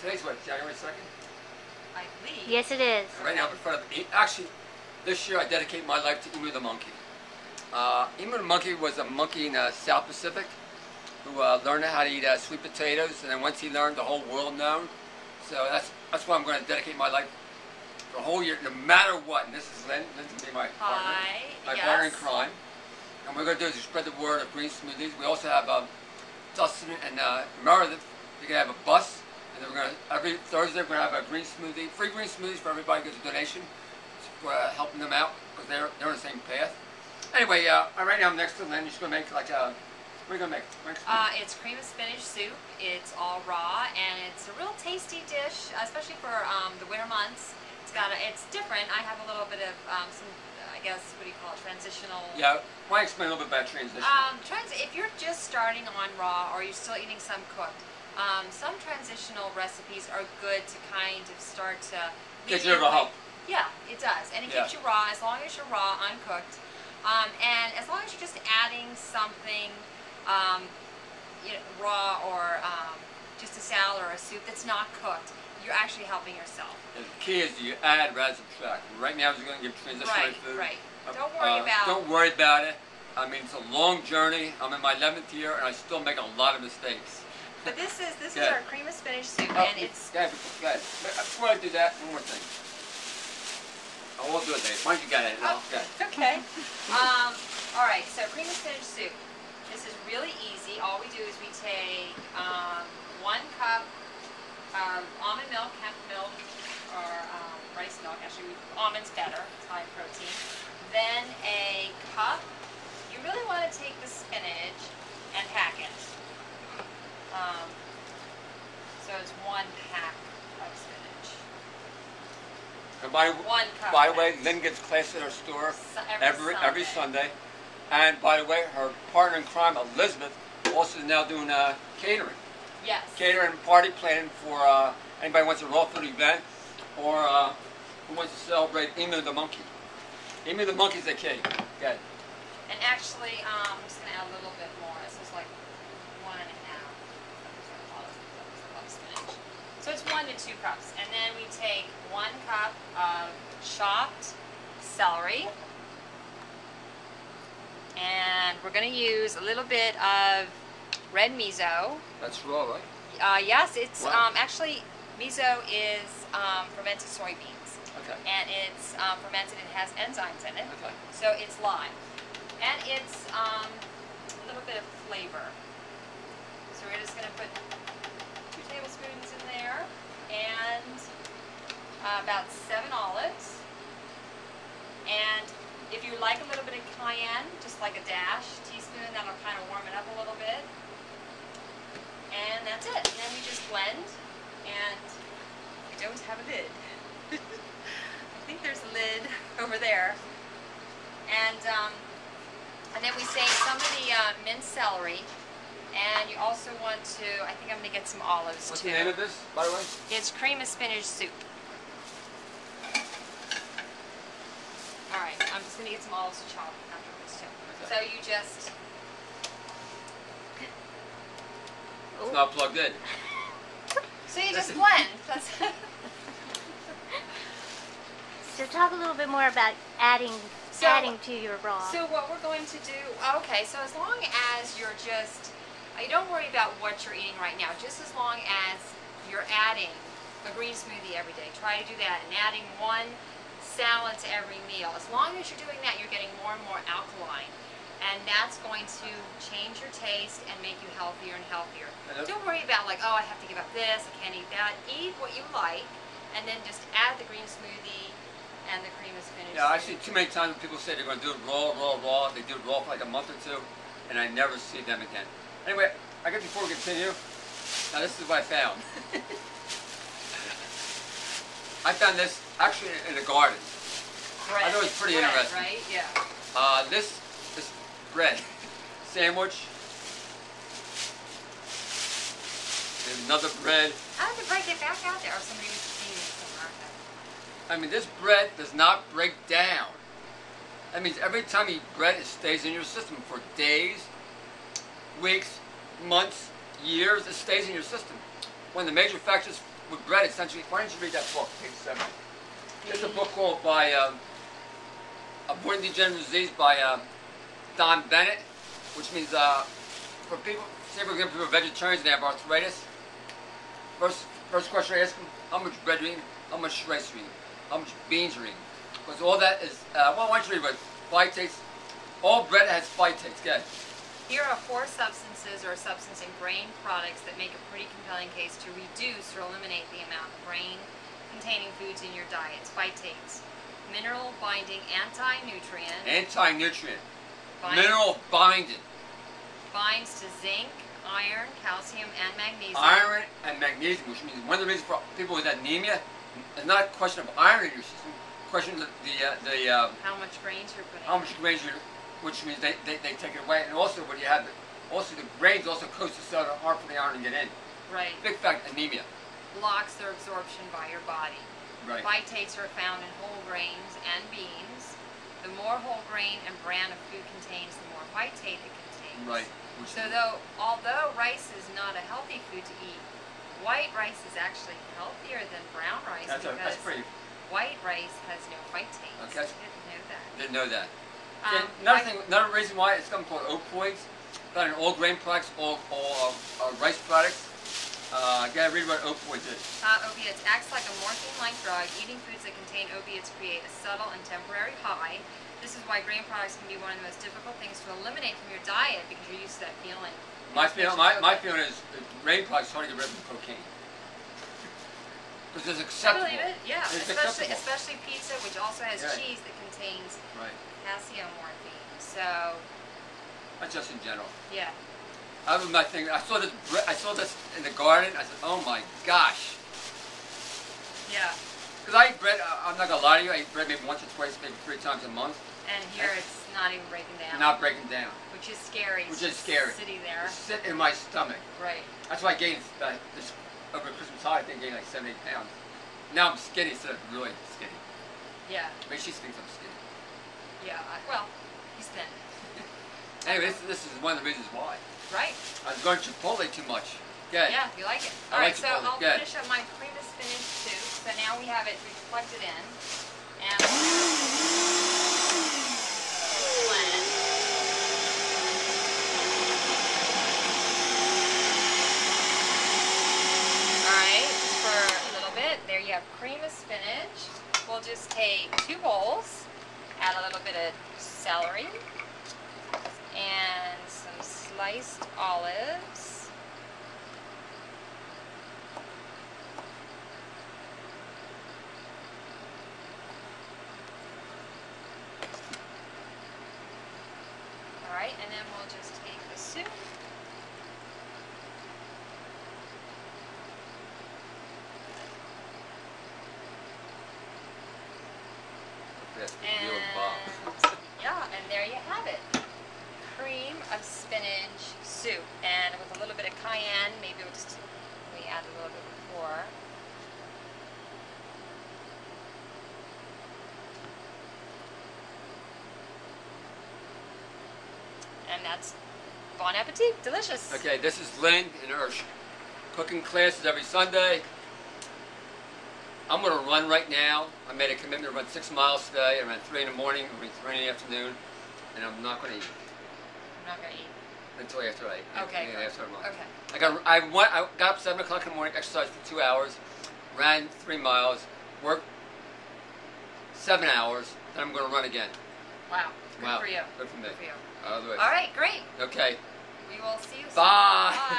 Today's what, January 2nd? I believe. Yes, it is. Right now I'm in front of, actually, this year I dedicate my life to Emu the monkey. Emu the monkey was a monkey in the South Pacific who learned how to eat sweet potatoes, and then once he learned, the whole world known. So that's why I'm going to dedicate my life for a whole year, no matter what. And this is Lynn. Lynn's going to be my partner. My partner in crime. And what we're going to do is spread the word of green smoothies. We also have Dustin and Meredith. They're going to have a bus, and then we're going to, every Thursday, we're going to have a green smoothie, free green smoothies for everybody who gives a donation. So we're helping them out because they're on the same path. Anyway, right now I'm next to Lynn. She's going to make like a, what are you going to make? It's cream of spinach soup. It's all raw, and it's a real tasty dish, especially for the winter months. It's different. I have a little bit of some, I guess, what do you call it, transitional. Yeah, why don't you explain a little bit about transition? If you're just starting on raw or you're still eating some cooked, some transitional recipes are good to kind of start to. Gives you a help. Yeah, it does, and it keeps you raw as long as you're raw, uncooked, and as long as you're just adding something, raw or just a salad or a soup that's not cooked. You're actually helping yourself. And the key is you add rather than subtract. Right now, we're going to give transitional food. Right. Don't worry about. Don't worry about it. I mean, it's a long journey. I'm in my 11th year, and I still make a lot of mistakes. But this is our cream of spinach soup, and it's. Guys, before I do that, one more thing. I won't do it, Dave. Why don't you get it? Okay. All right. So cream of spinach soup. This is really easy. All we do is we take 1 cup. Almond milk, hemp milk, or rice milk. Actually, almond's better. It's high protein. Then a cup. You really want to take the spinach and hack it. So it's 1 pack of spinach. And 1 cup. By the way, Lynn gets class at her store every Sunday. And by the way, her partner in crime, Elizabeth, also is now doing catering. Yes. Catering and party planning for anybody who wants a raw food event or who wants to celebrate Emu the monkey. Emu the monkey's the key. Good. And actually, I'm just going to add a little bit more. This is like 1 1/2. So it's 1 to 2 cups. And then we take 1 cup of chopped celery. And we're going to use a little bit of red miso. That's raw, right? Yes, it's actually miso is fermented soybeans. Okay. And it's fermented and has enzymes in it. Okay. So it's lime. And it's a little bit of flavor. So we're just going to put 2 tablespoons in there and about 7 olives. And if you like a little bit of cayenne, just like a teaspoon, that'll kind of warm it up a little bit. And that's it. And then we just blend, and we don't have a lid. I think there's a lid over there. And then we save some of the minced celery, and you also want to, I think I'm going to get some olives too. What's too. the name of this, by the way? It's cream of spinach soup. Alright, I'm just going to get some olives to chop after this too. Okay. So you just... It's not plugged in. So you just blend. So talk a little bit more about adding to your raw. So what we're going to do, okay, so as long as you're just, you don't worry about what you're eating right now, just as long as you're adding a green smoothie every day. Try to do that, and adding 1 salad to every meal. As long as you're doing that, you're getting more and more alkaline. And that's going to change your taste and make you healthier and healthier. Don't worry about like, oh, I have to give up this, I can't eat that. Eat what you like, and then just add the green smoothie and the cream of spinach. Yeah, I see too many times when people say they're going to do it raw. They do it raw for like a month or 2, and I never see them again. Anyway, I guess before we continue, now this is what I found. I found this actually in the garden. Bread. I thought it was pretty interesting. Right? Yeah. This bread sandwich. There's another bread. How did the bread get back out there? Or somebody was eating it somewhere? I mean, this bread does not break down. That means every time you eat bread, it stays in your system for days, weeks, months, years. It stays in your system. One of the major factors with bread, essentially. Why don't you read that book, page 7? There's a book called by Avoiding Degenerative Disease by Don Bennett, which means for people, say for example, people are vegetarians and they have arthritis. First question I ask them: how much bread are you eating? How much rice are you eating? How much beans are you eating? Because all that is, well, I want you to read what phytates. All bread has phytates. Go ahead. Here are 4 substances or substance in grain products that make a pretty compelling case to reduce or eliminate the amount of grain-containing foods in your diets. Phytates, mineral binding anti-nutrient. Anti-nutrient. Mineral binding. Binds to zinc, iron, calcium, and magnesium. Iron and magnesium, which means one of the reasons for people with anemia is not a question of iron in your system. A question of how much grains you're putting. How much grains you're, which means they take it away, and also when you have also the grains also coast the cell hard for the iron to get in. Right. Big fact, anemia. Blocks their absorption by your body. Right. Phytates are found in whole grains and beans. The more whole grain and bran a food contains, the more phytate it contains. Right. So although rice is not a healthy food to eat, white rice is actually healthier than brown rice because white rice has no phytates. Okay. Didn't know that. Didn't know that. Another reason why it's something called opoids, found in all grain products, all rice products. Gotta read what opoids is. Opiates acts like a morphine-like drug. Eating foods that contain opiates create a subtle and temporary high. This is why grain products can be one of the most difficult things to eliminate from your diet because you're used to that feeling. My feeling is grain products hard to get rid of cocaine. Because it's acceptable. I believe it, yeah. It's especially pizza, which also has cheese that contains potassium morphine. So. That's just in general. Yeah. I saw this in the garden. I said, "Oh my gosh!" Yeah. Because I eat bread. I'm not gonna lie to you. I eat bread maybe once or twice, maybe 3 times a month. And here it's not even breaking down. Not breaking down. Which is scary. Which is scary. Sitting there. It's sit in my stomach. Right. That's why I gained this over Christmas holiday. I think I gained like 7, 8 pounds. Now I'm skinny instead of really skinny. Yeah. Maybe she thinks I'm skinny. Yeah. Well, he's thin. Anyway, this is one of the reasons why. Right. I was going to Chipotle too much. Good. Yeah, you like it. I like so Chipotle. I'll finish up my cream of spinach soup. So now we have it reflected in. And blend. Alright, for a little bit. There you have cream of spinach. We'll just take 2 bowls, add a little bit of celery, and some sliced olives. Alright, and then we'll just take the soup. And yeah, and there you have it. Cream of spinach soup. And with a little bit of cayenne, maybe we add a little bit before. And that's bon appetit, delicious. Okay, this is Lynn in her cooking classes every Sunday. I'm going to run right now. I made a commitment to run 6 miles today. I ran 3 in the morning, I ran 3 in the afternoon, and I'm not going to eat. I'm not going to eat. Until after I eat. Okay. After I run. Okay. I got up 7 o'clock in the morning, exercised for 2 hours, ran 3 miles, worked 7 hours, then I'm going to run again. Wow. Good for you. Good for me. Good for you. All right, great. Okay. We will see you soon. Bye. Bye.